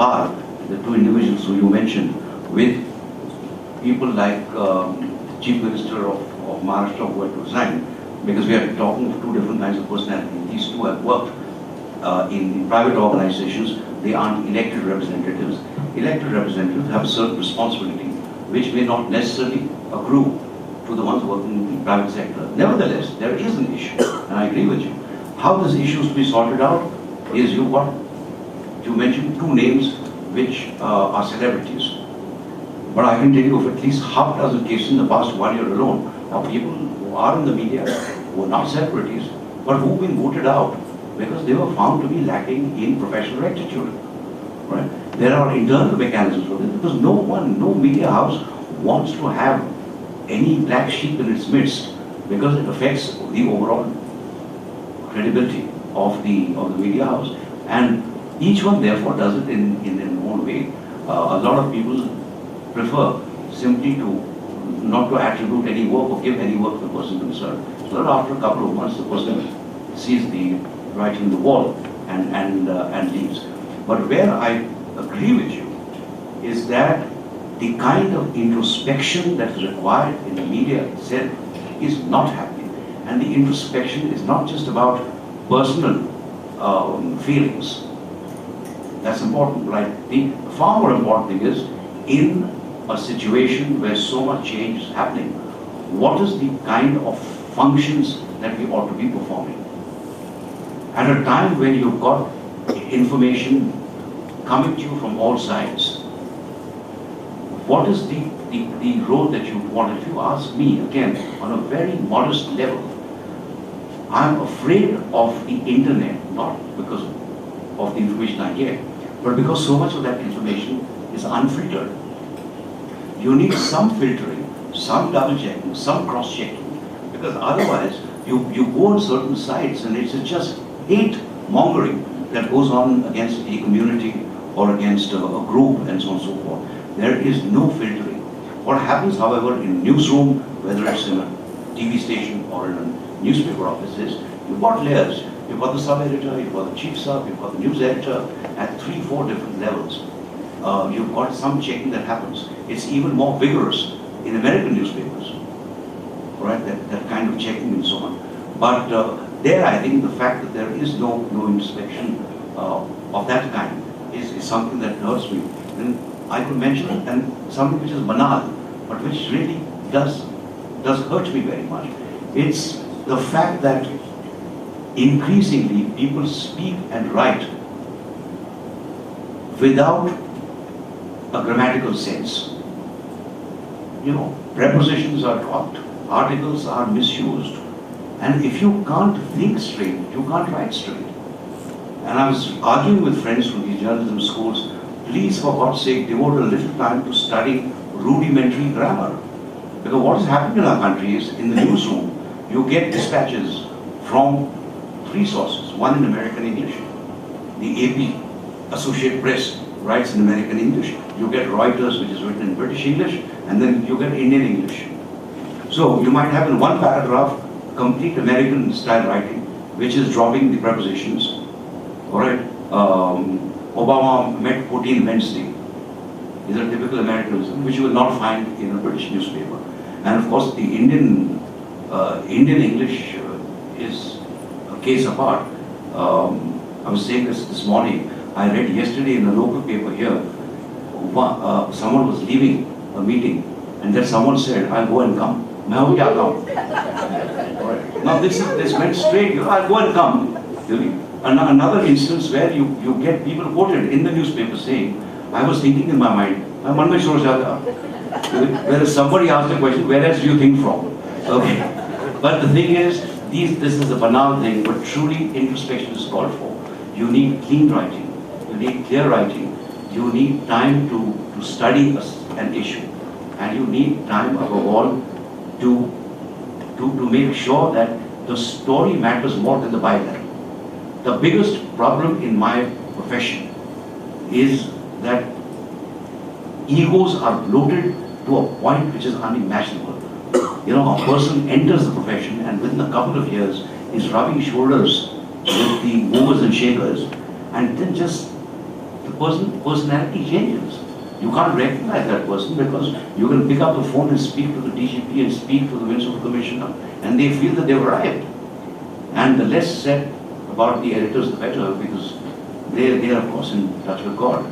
par, the two individuals who you mentioned, with people like Chief Minister of Maharashtra who had to resign, because we are talking of two different kinds of personalities. These two have worked in private organizations. They aren't elected representatives. Elected representatives have a certain responsibility which may not necessarily accrue to the ones working in the private sector. Nevertheless, there is an issue, and I agree with you. How this issue is to be sorted out is you mentioned two names which are celebrities. But I can tell you of at least half a dozen cases in the past 1 year alone of people who are in the media, who are not celebrities, but who've been voted out because they were found to be lacking in professional rectitude. Right? There are internal mechanisms for this because no media house wants to have any black sheep in its midst because it affects the overall credibility of the media house, and each one therefore does it in their own way. A lot of people prefer simply to not to attribute any work or give any work to the person concerned. So that after a couple of months the person sees the writing on the wall and leaves. But where I agree with you is that the kind of introspection that is required in the media itself is not happening. And the introspection is not just about personal feelings. That's important, right? The far more important thing is, in a situation where so much change is happening, what is the kind of functions that we ought to be performing? At a time when you've got information coming to you from all sides, what is the role that you want? If you ask me, again, on a very modest level, I'm afraid of the internet, not because of the information I get, but because so much of that information is unfiltered. You need some filtering, some double checking, some cross checking, because otherwise you go on certain sites and it's just hate mongering that goes on against a community or against a group and so on and so forth. There is no filtering. What happens, however, in newsroom, whether it's in a TV station or in a newspaper office, is you've got layers. You've got the sub-editor, you've got the chief sub, you've got the news editor at 3-4 different levels. You've got some checking that happens. It's even more vigorous in American newspapers, right? That kind of checking and so on. But there, I think the fact that there is no inspection of that kind is something that hurts me. And I could mention and something which is banal, but which really does hurt me very much. It's the fact that increasingly people speak and write without a grammatical sense. You know, prepositions are dropped, articles are misused, and if you can't think straight, you can't write straight. And I was arguing with friends from these journalism schools, please, for God's sake, devote a little time to studying rudimentary grammar. Because what is happening in our country is, in the newsroom, you get dispatches from 3 sources. One in American English. The AP, Associated Press, writes in American English. You get Reuters, which is written in British English, and then you get Indian English. So you might have in one paragraph complete American style writing, which is dropping the prepositions. All right. Obama met Putin Wednesday. These are typical Americanism, which you will not find in a British newspaper. And of course, the Indian English is a case apart. I was saying this morning. I read yesterday in a local paper here, someone was leaving a meeting, and then someone said, "I'll go and come." Now this went straight. I'll go and come. Another instance where you get people quoted in the newspaper saying, "I was thinking in my mind, whereas somebody asked a question, where else do you think from?" Okay. But the thing is, this is a banal thing, but truly introspection is called for. You need clean writing, you need clear writing, you need time to study an issue, and you need time above all to make sure that the story matters more than the byline. The biggest problem in my profession is that egos are bloated to a point which is unimaginable. You know, a person enters the profession and within a couple of years is rubbing shoulders with the movers and shakers, and then just the personality changes. You can't recognize that person because you can pick up the phone and speak to the DGP and speak to the Municipal Commissioner, and they feel that they've arrived. And the less said about the editors, the better, because they are, of course, in touch with God.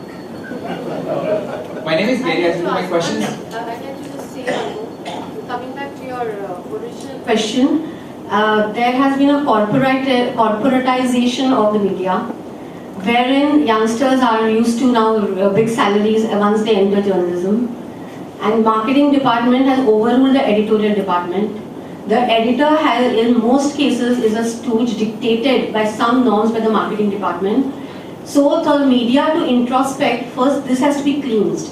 My name is Gary. My questions. I'd like to just say, coming back to your original question, there has been a corporatization of the media, wherein youngsters are used to now big salaries once they enter journalism, and marketing department has overruled the editorial department. The editor has, in most cases, is a stooge dictated by some norms by the marketing department. So for media to introspect, first this has to be cleansed.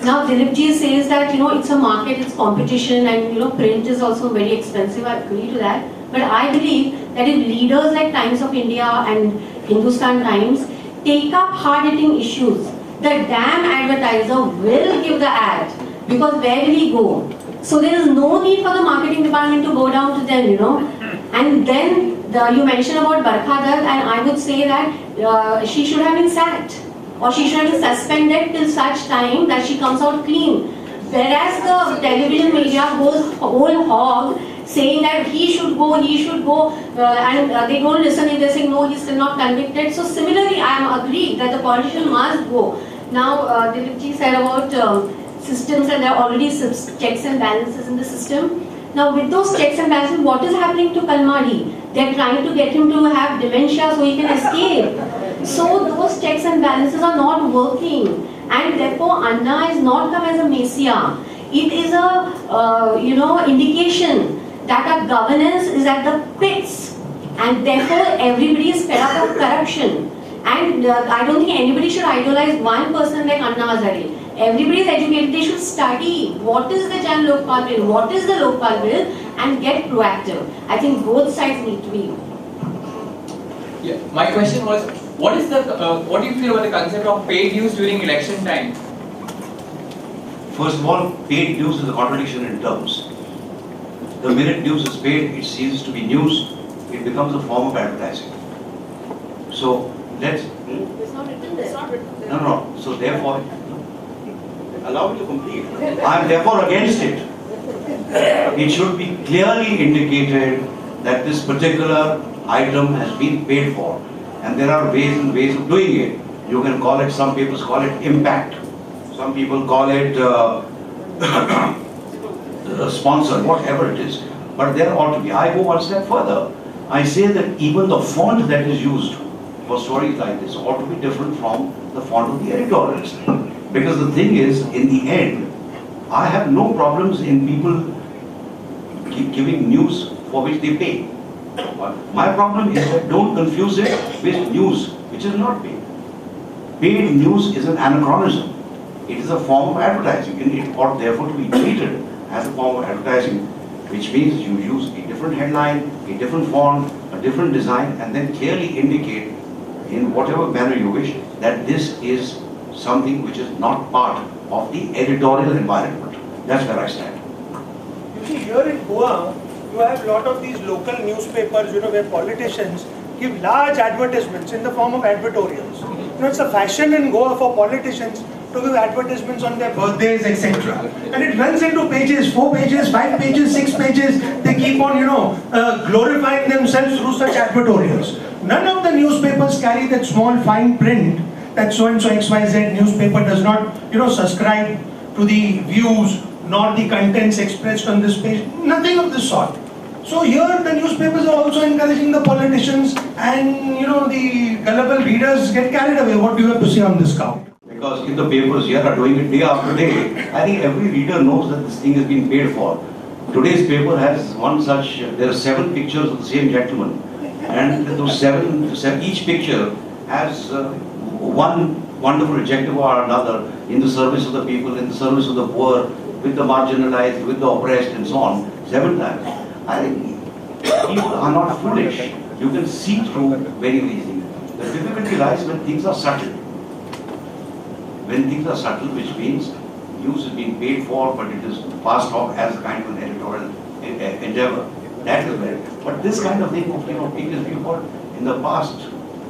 Now Dilip ji says that it's a market, it's competition, and print is also very expensive. I agree to that. But I believe that if leaders like Times of India and Hindustan Times take up hard-hitting issues, the damn advertiser will give the ad, because where will he go? So there is no need for the marketing department to go down to them, And then you mentioned about Barkha Dutt, and I would say that she should have been sacked, or she should have been suspended till such time that she comes out clean. Whereas the television media goes whole hog, saying that he should go, and they don't listen if they say no, he's still not convicted. So similarly, I am agreed that the politician must go. Now, Dilip ji said about systems, and there are already checks and balances in the system. Now, with those checks and balances, what is happening to Kalmadi? They are trying to get him to have dementia so he can escape. So those checks and balances are not working, and therefore Anna is not come as a messiah. It is a indication that our governance is at the pits, and therefore everybody is fed up of corruption. And I don't think anybody should idolize one person like Anna Hazare. Everybody is educated. They should study what is the Jan Lokpal bill, what is the Lokpal bill, and get proactive. I think both sides need to be. Yeah. My question was, what do you feel about the concept of paid news during election time? First of all, paid news is a contradiction in terms. The minute news is paid, it ceases to be news. It becomes a form of advertising. So let's. It's not written there. It's not written there. No. So therefore, allow me to complete. I am therefore against it. It should be clearly indicated that this particular item has been paid for, and there are ways and ways of doing it. You can call it. Some people call it impact. Some people call it sponsored, whatever it is. But there ought to be. I go one step further. I say that even the font that is used for stories like this ought to be different from the font of the editorials. Because the thing is, in the end, I have no problems in people giving news for which they pay. My problem is that don't confuse it with news which is not paid. Paid news is an anachronism. It is a form of advertising, and it ought therefore to be treated as a form of advertising, which means you use a different headline, a different font, a different design, and then clearly indicate in whatever manner you wish that this is something which is not part of the editorial environment. That's where I stand. You see, here in Goa, you have a lot of these local newspapers, where politicians give large advertisements in the form of advertorials. It's a fashion in Goa for politicians to give advertisements on their birthdays, etc. And it runs into pages, 4 pages, 5 pages, 6 pages. They keep on, glorifying themselves through such advertorials. None of the newspapers carry that small fine print that so-and-so XYZ newspaper does not, subscribe to the views nor the contents expressed on this page. Nothing of this sort. So here the newspapers are also encouraging the politicians, and the gullible readers get carried away. What do you have to say on this count? Because if the papers here are doing it day after day, I think every reader knows that this thing has been paid for. Today's paper has one such, there are 7 pictures of the same gentleman, and those seven each picture has one wonderful adjective or another in the service of the people, in the service of the poor, with the marginalized, with the oppressed, and so on, 7 times. I think people are not foolish. You can see through very easily. The difficulty lies when things are subtle. When things are subtle, which means news is being paid for, but it is passed off as a kind of an editorial endeavor. That is where. But this kind of thing, because in the past,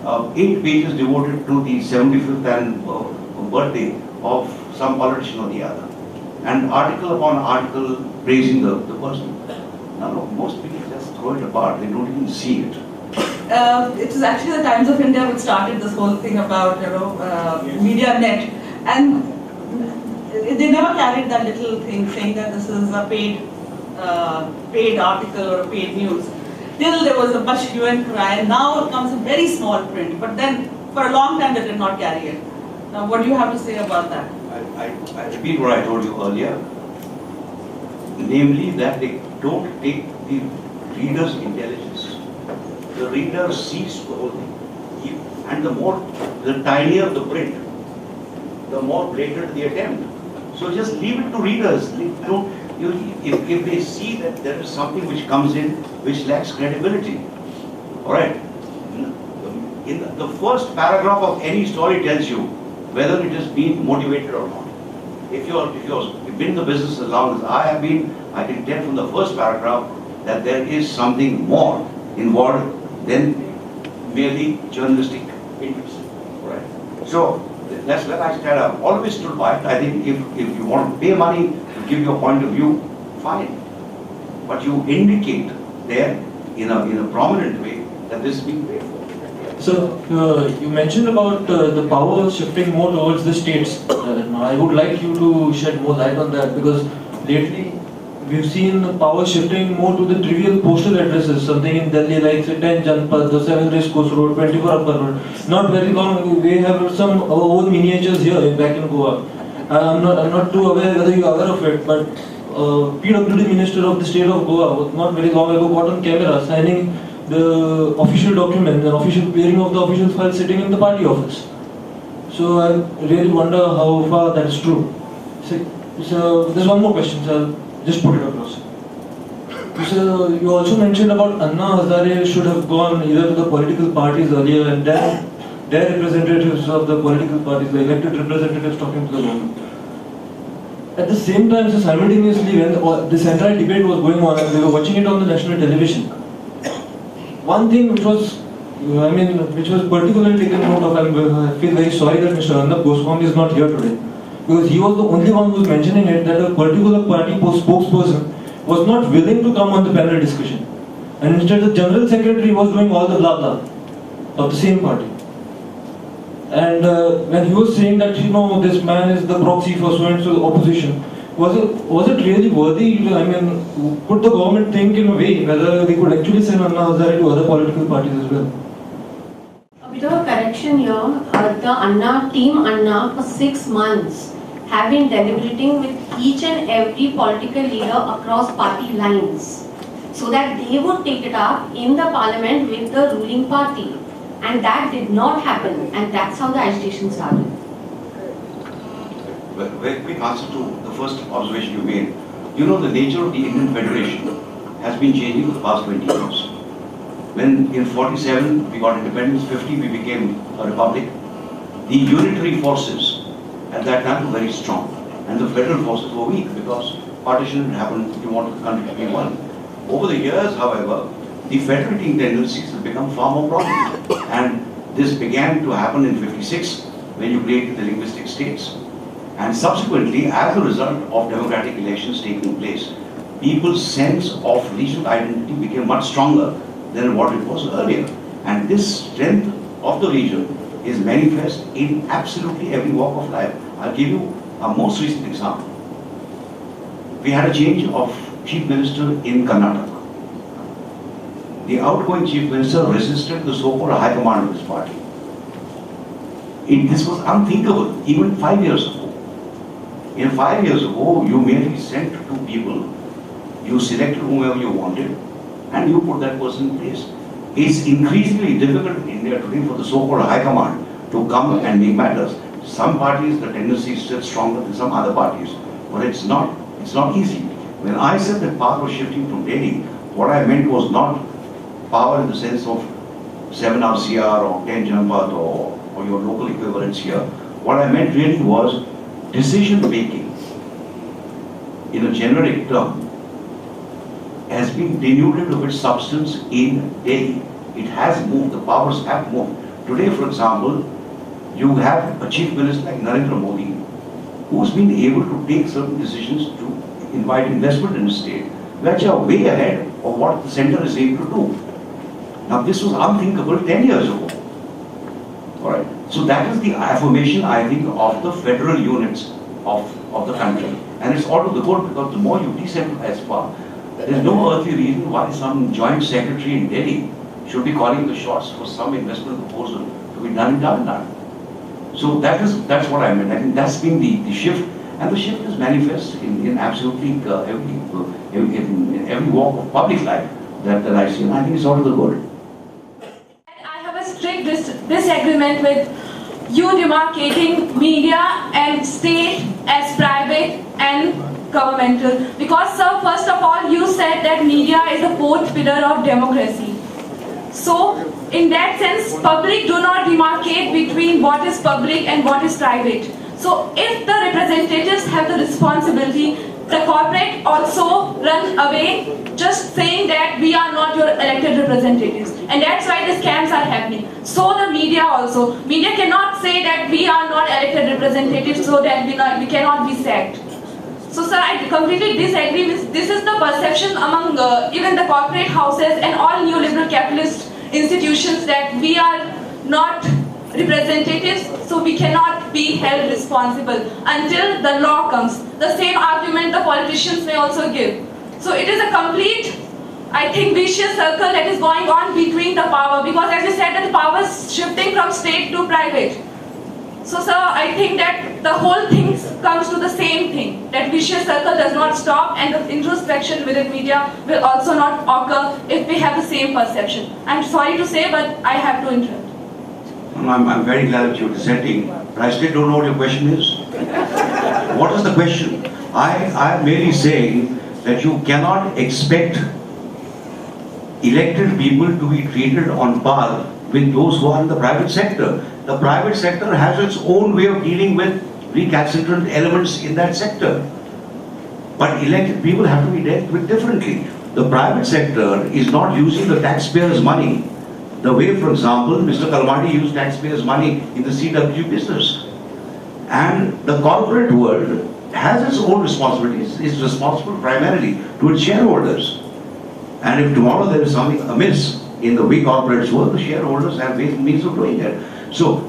8 pages devoted to the 75th and birthday of some politician or the other. And article upon article praising the person. No, most people just throw it apart, they don't even see it. It was actually the Times of India which started this whole thing about, media net. And they never carried that little thing saying that this is a paid article or a paid news. Till there was a much hue and cry, and now it comes in very small print. But then, for a long time, they did not carry it. Now, what do you have to say about that? I repeat what I told you earlier, namely that they don't take the reader's intelligence. The reader sees the whole thing, and the tinier the print, the more blatant the attempt. So just leave it to readers. If they see that there is something which comes in which lacks credibility, all right. In the first paragraph of any story tells you whether it has been motivated or not. If you've been in the business as long as I have been, I can tell from the first paragraph that there is something more involved than merely journalistic interest. Right? So that's where I stand up. Always stood by it. I think if you want to pay money to give your point of view, fine. But you indicate there in a prominent way that this is being paid for. So, you mentioned about the power shifting more towards the states. I would like you to shed more light on that, because lately we've seen the power shifting more to the trivial postal addresses, something in Delhi like say 10 Janpad, the 7 Race Course Road, 24 Upper Road. Not very long ago, we have some our own miniatures here back in Goa. I'm not too aware whether you are aware of it, but PWD Minister of the state of Goa was not very long ago got on camera signing the official document, the official clearing of the official file sitting in the party office. So I really wonder how far that is true. So there's one more question, so I'll just put it across. So you also mentioned about Anna Hazare should have gone either to the political parties earlier and then their representatives of the political parties, the elected representatives talking to the government. At the same time, so simultaneously when this entire debate was going on and we were watching it on the national television, one thing which was particularly taken note of, I feel very sorry that Mr. Arnab Goswami is not here today, because he was the only one who was mentioning it, that a particular party spokesperson was not willing to come on the panel discussion. And instead the General Secretary was doing all the blah blah of the same party. And when he was saying that, this man is the proxy for so-and-so opposition, was it really worthy? Could the government think in a way whether they could actually send Anna Hazare to other political parties as well? A bit of a correction here. The Team Anna for 6 months have been deliberating with each and every political leader across party lines so that they would take it up in the parliament with the ruling party. And that did not happen, and that's how the agitation started. Well, very quick answer to the first observation you made. The nature of the Indian Federation has been changing for the past 20 years. When in 47 we got independence, 50 we became a republic. The unitary forces at that time were very strong, and the federal forces were weak because partition had happened. You wanted the country to be one. Over the years, however, the federating tendencies have become far more prominent, and this began to happen in 56 when you created the linguistic states. And subsequently, as a result of democratic elections taking place, people's sense of regional identity became much stronger than what it was earlier. And this strength of the region is manifest in absolutely every walk of life. I'll give you a most recent example. We had a change of chief minister in Karnataka. The outgoing chief minister resisted the so-called high command of his party. This was unthinkable even 5 years ago. 5 years ago, you merely sent 2 people, you selected whomever you wanted, and you put that person in place. It's increasingly difficult in India today for the so-called high command to come and make matters. Some parties, the tendency is still stronger than some other parties, but it's not easy. When I said that power was shifting from Delhi, what I meant was not power in the sense of 7 RCR or 10 Janpad or your local equivalents here. What I meant really was decision making in a generic term has been denuded of its substance in Delhi. It has moved, the powers have moved. Today, for example, you have a chief minister like Narendra Modi, who's been able to take certain decisions to invite investment in the state, which are way ahead of what the centre is able to do. Now, this was unthinkable 10 years ago. All right. So that is the affirmation, I think, of the federal units of the country. And it's all to the good, because the more you decentralize power, there's no earthly reason why some joint secretary in Delhi should be calling the shots for some investment proposal to be done in Tamil Nadu. So that's what I meant. I think that's been the shift, and the shift is manifest in absolutely in every walk of public life that I see. And I think it's all to the good. I have a strict disagreement with you demarcating media and state as private and governmental. Because, sir, first of all, you said that media is the fourth pillar of democracy. So, in that sense, public do not demarcate between what is public and what is private. So, if the representatives have the responsibility, the corporate also run away just saying that we are not your elected representatives. And that's why the scams are happening. So the media also. Media cannot say that we are not elected representatives so that we cannot be sacked. So sir, I completely disagree with this is the perception among even the corporate houses and all neoliberal capitalist institutions that we are not representatives, so we cannot be held responsible until the law comes. The same argument the politicians may also give. So it is a complete, I think, vicious circle that is going on between the power, because as you said that the power is shifting from state to private. So sir, I think that the whole thing comes to the same thing, that vicious circle does not stop, and the introspection within media will also not occur if we have the same perception. I'm sorry to say, but I have to interrupt. I'm very glad that you're dissenting, but I still don't know what your question is. What is the question? I'm merely saying that you cannot expect elected people to be treated on par with those who are in the private sector. The private sector has its own way of dealing with recalcitrant elements in that sector. But elected people have to be dealt with differently. The private sector is not using the taxpayers' money the way, for example, Mr. Kalmadi used taxpayers' money in the CWG business. And the corporate world has its own responsibilities. It's responsible primarily to its shareholders. And if tomorrow there is something amiss in the way corporates work, the shareholders have ways and means of doing it. So,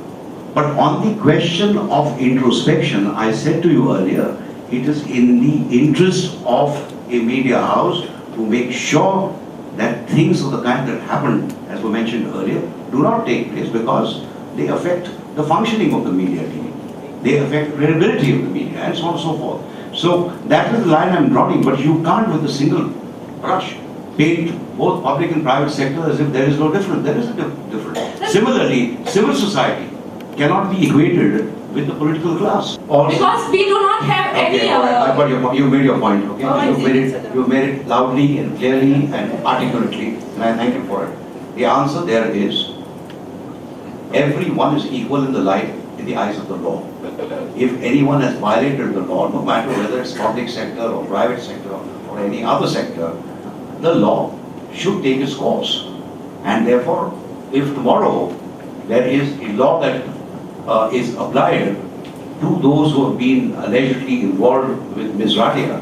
but on the question of introspection, I said to you earlier, it is in the interest of a media house to make sure that things of the kind that happened, as we mentioned earlier, do not take place, because they affect the functioning of the media team. They affect credibility of the media, and so on and so forth. So that is the line I'm drawing, but you can't with a single brush paint both public and private sector as if there is no difference. There is a difference. Similarly, civil society cannot be equated with the political class. Because we do not have any Okay, I got your point. You made your point, okay? You've made it loudly and clearly and articulately, and I thank you for it. The answer there is, everyone is equal in the light, in the eyes of the law. If anyone has violated the law, no matter whether it's public sector or private sector or any other sector, the law should take its course. And therefore, if tomorrow there is a law that is applied to those who have been allegedly involved with Ms. Radia,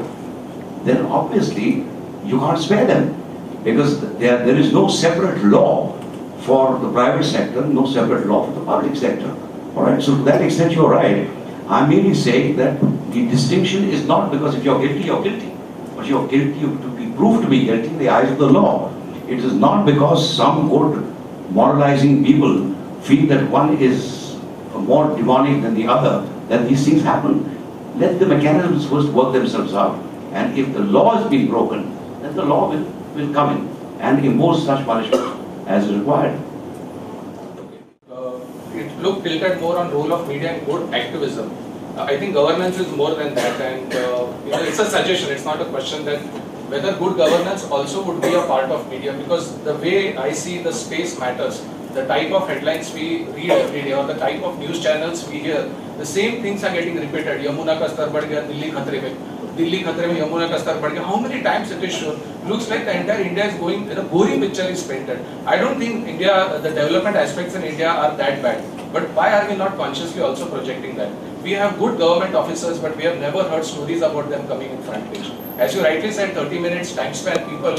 then obviously you can't spare them, because there is no separate law for the private sector, no separate law for the public sector. All right, so to that extent you're right. I'm merely saying that the distinction is not because if you're guilty, but you're guilty to be proved to be guilty in the eyes of the law. It is not because some good moralizing people feel that one is more demonic than the other that these things happen. Let the mechanisms first work themselves out, and if the law has been broken, then the law will come in and impose such punishment as is required. It looked tilted more on role of media and good activism. I think governance is more than that, and it's a suggestion. It's not a question that whether good governance also would be a part of media, because the way I see the space matters. The type of headlines we read every day or the type of news channels we hear, the same things are getting repeated. Yamuna ka star badh gaya, Delhi khatre mein. Delhi खतरे में, यमुना का स्तर बढ़ गया. How many times it is shown? Looks like the entire India is going, a gory picture is painted. I don't think India, the development aspects in India are that bad. But why are we not consciously also projecting that? We have good government officers, but we have never heard stories about them coming in front page. As you rightly said, 30 minutes time span, people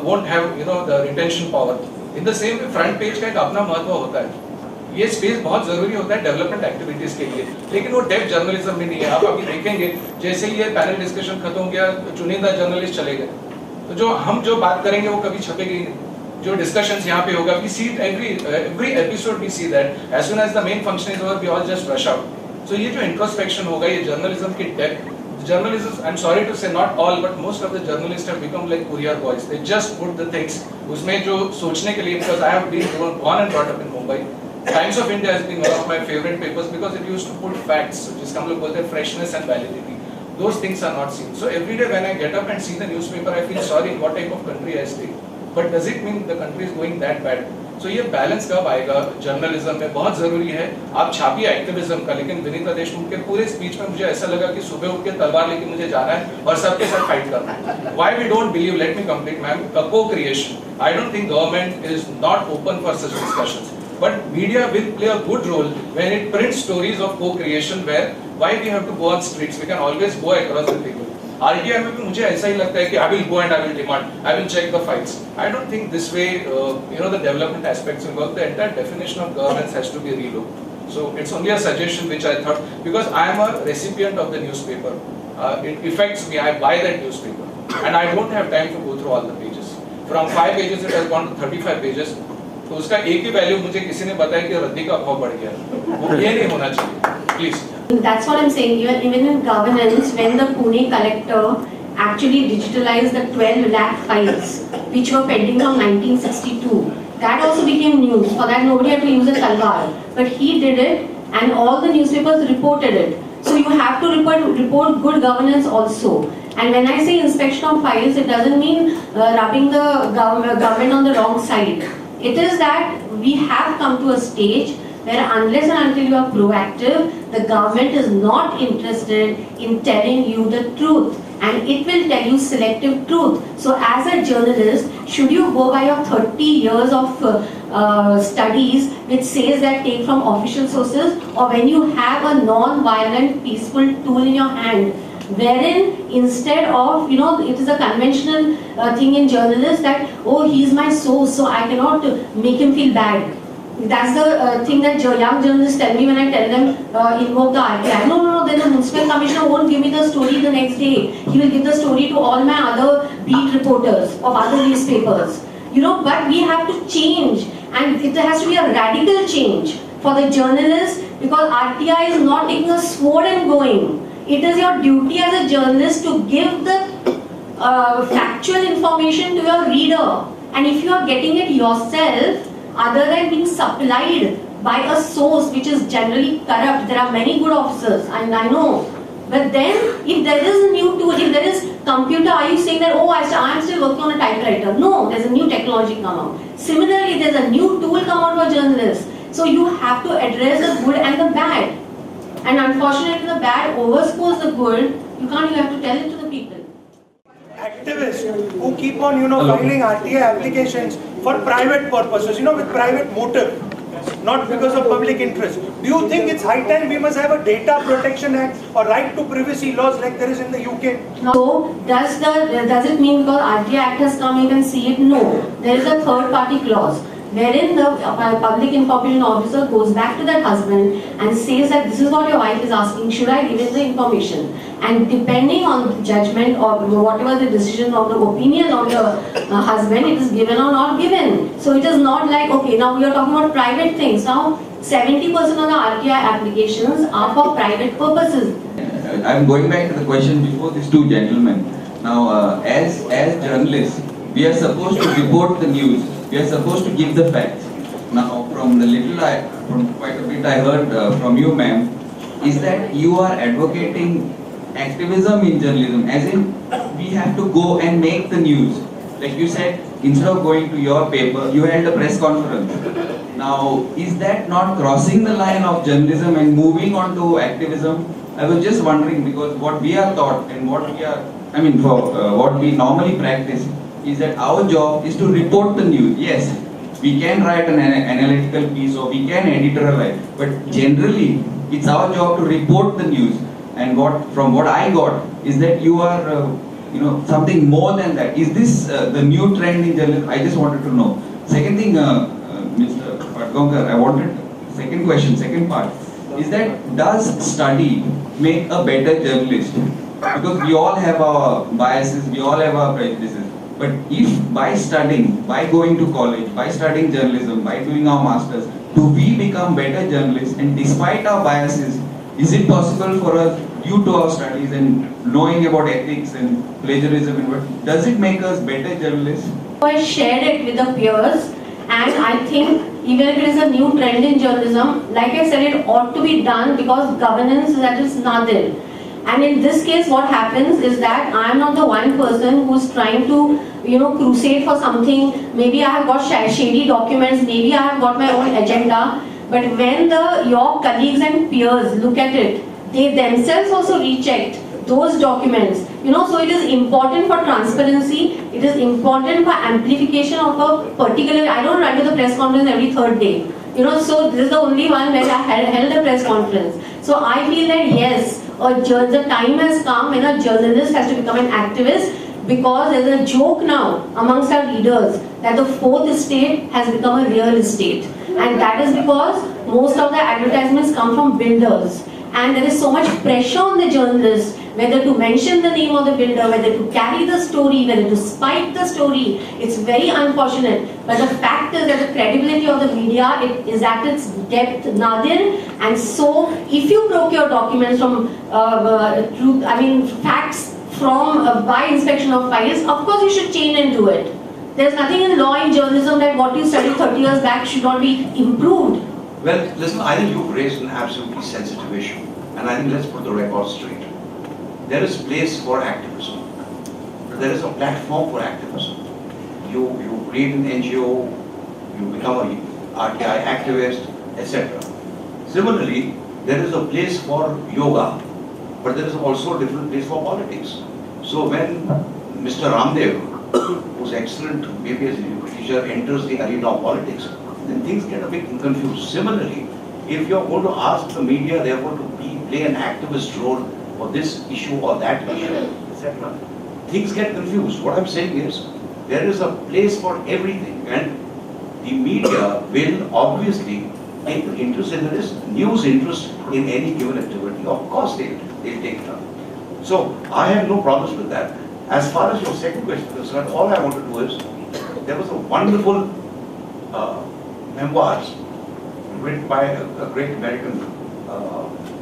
won't have, the retention power. In the same way, front page का एक अपना महत्व होता है. ये space बहुत जरूरी होता है डेवलपमेंट एक्टिविटीज के लिए, लेकिन वो डेप्थ जर्नलिज्म में नहीं है. आप अभी देखेंगे जैसे ही ये पैनल डिस्कशन खत्म हो गया, चुनिंदा जर्नलिस्ट चले गए, तो जो बात करेंगे वो कभी छपेगी नहीं. जो डिस्कशंस यहाँ पे होगा, we see every episode we see that as soon as the main function is over, we all just rush out. So ये जो इंट्रोस्पेक्शन होगा, ये जर्नलिज्म की depth, journalists, I'm sorry to say not all, but most of the journalists have become like courier boys. They just put the things उसमें जो सोचने के लिए, because I have been born and brought up in Mumbai. Times of India has been one of my favorite papers because it used to put facts, जिसका हम लोग बोलते हैं freshness and validity. Those things are not seen. So every day when I get up and see the newspaper, I feel sorry what type of country I stay. But does it mean the country is going that bad? So ये balance कब आएगा journalism में, बहुत जरूरी है. आप छापिए activism का, लेकिन विनीता देशमुख के पूरे स्पीच में मुझे ऐसा लगा कि सुबह उठ के तलवार लेके मुझे जाना है और सबके साथ फाइट करना है. Why we don't believe? Let me complete, ma'am. Co-creation. I don't think government is not open for such discussions. But media will play a good role when it prints stories of co-creation. Where why we have to go on streets? We can always go across the people. RTI में भी मुझे ऐसा ही लगता है कि I will go and I will demand, I will check the files. I don't think this way, the development aspects will work. The entire definition of governance has to be relooked. So it's only a suggestion which I thought, because I am a recipient of the newspaper. It affects me. I buy that newspaper, and I don't have time to go through all the pages. From 5 pages it has gone to 35 pages. तो उसका एक ही value मुझे किसी ने बताया कि रद्दी का भाव बढ़ गया. वो ये नहीं होना चाहिए. Please. That's what I'm saying. Even in governance, when the Pune collector actually digitalized the 12 lakh files which were pending from 1962, that also became news. For that, nobody had to use a talwar, but he did it, and all the newspapers reported it. So you have to report good governance also. And when I say inspection of files, it doesn't mean rubbing the government on the wrong side. It is that we have come to a stage where unless and until you are proactive, the government is not interested in telling you the truth, and it will tell you selective truth. So as a journalist, should you go by your 30 years of studies which says that take from official sources, or when you have a non-violent peaceful tool in your hand, wherein instead of, it is a conventional thing in journalists that, oh, he's my source, so I cannot make him feel bad. That's the thing that young journalists tell me when I tell them invoke the RTI. No, then the municipal commissioner won't give me the story the next day. He will give the story to all my other beat reporters of other newspapers. But we have to change, and it has to be a radical change for the journalists, because RTI is not taking a sword and going. It is your duty as a journalist to give the factual information to your reader, and if you are getting it yourself, other than being supplied by a source which is generally corrupt, there are many good officers, and I know. But then, if there is a new tool, if there is computer, are you saying that, oh, I am still working on a typewriter? No, there's a new technology come out. Similarly, there's a new tool come out for journalists. So you have to address the good and the bad. And unfortunately, the bad overscores the good. You have to tell it to the people. Activists who keep on, filing RTI applications for private purposes, with private motive, not because of public interest. Do you think it's high time we must have a Data Protection Act or right to privacy laws like there is in the UK? No. Does it mean because RTI Act has come, you can see it? No. There is a third-party clause wherein the public information officer goes back to that husband and says that this is what your wife is asking, should I give it the information? And depending on the judgment or whatever the decision or the opinion of the husband, it is given or not given. So it is not like, okay, now we are talking about private things. Now 70% of the RTI applications are for private purposes. I'm going back to the question before these two gentlemen. Now, as journalists, we are supposed to report the news. We are supposed to give the facts. Now, from quite a bit I heard from you, ma'am, is that you are advocating activism in journalism, as in we have to go and make the news. Like you said, instead of going to your paper, you held a press conference. Now, is that not crossing the line of journalism and moving on to activism? I was just wondering, because what we are taught and what we are, what we normally practice is that our job is to report the news. Yes, we can write an analytical piece or we can editorialize, but generally it's our job to report the news. And from what I got is that you are, something more than that. Is this the new trend in journalism? I just wanted to know. Second thing, Mr. Patgaonkar, I wanted second question, second part, is that does study make a better journalist? Because we all have our biases, we all have our prejudices. But if by studying, by going to college, by studying journalism, by doing our masters, do we become better journalists? And despite our biases, is it possible for us, due to our studies and knowing about ethics and plagiarism, and what, does it make us better journalists? I shared it with the peers, and I think even if it is a new trend in journalism, like I said, it ought to be done because governance that is not there. And in this case, what happens is that I am not the one person who's trying to, crusade for something. Maybe I have got shady documents, maybe I have got my own agenda. But when your colleagues and peers look at it, they themselves also rechecked those documents. So it is important for transparency, it is important for amplification of a particular, I don't run to the press conference every third day. So this is the only one where I held a press conference. So I feel that yes, the time has come when a journalist has to become an activist, because there's a joke now amongst our leaders that the fourth estate has become a real estate. And that is because most of the advertisements come from builders. And there is so much pressure on the journalist, whether to mention the name of the builder, whether to carry the story, whether to spike the story. It's very unfortunate. But the fact is that the credibility of the media is at its depth, Nadir. And so, if you procure documents from facts from by inspection of files, of course you should change and do it. There's nothing in law and journalism that what you studied 30 years back should not be improved. Well, listen, I think you've raised an absolutely sensitive issue, and I think let's put the record straight. There is place for activism. There is a platform for activism. You create an NGO, you become a RTI activist, etc. Similarly, there is a place for yoga, but there is also a different place for politics. So when Mr. Ramdev, who's excellent, maybe as a teacher, enters the arena of politics, then things get a bit confused. Similarly, if you're going to ask the media, therefore, to play an activist role for this issue or that issue, etc., things get confused. What I'm saying is, there is a place for everything, and the media will obviously take an interest in this news interest in any given activity. Of course, they'll take it up. So I have no problems with that. As far as your second question is concerned, all I want to do is, there was a wonderful memoirs written by a great American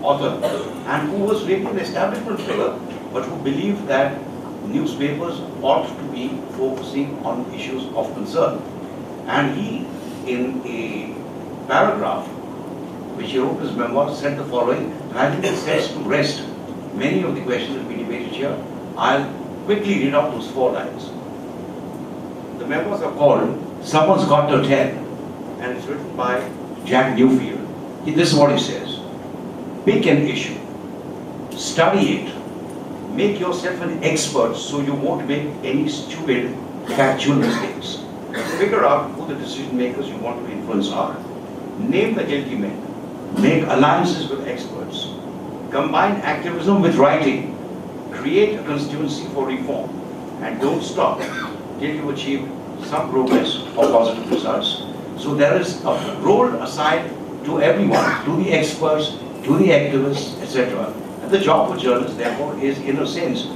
author, and who was really an establishment figure, but who believed that newspapers ought to be focusing on issues of concern. And he, in a paragraph which he wrote in his memoir, said the following, and I think it sets to rest many of the questions that we debated here. I'll quickly read out those 4 lines. The memoirs are called Someone's Got to Tell, and it's written by Jack Newfield. This is what he says. Pick an issue, study it, make yourself an expert so you won't make any stupid factual mistakes. Figure out who the decision makers you want to influence are. Name the guilty men. Make alliances with experts. Combine activism with writing. Create a constituency for reform. And don't stop till you've achieved some progress or positive results. So there is a role assigned to everyone, to the experts, to the activists, etc. And the job of journalists, therefore, is in a sense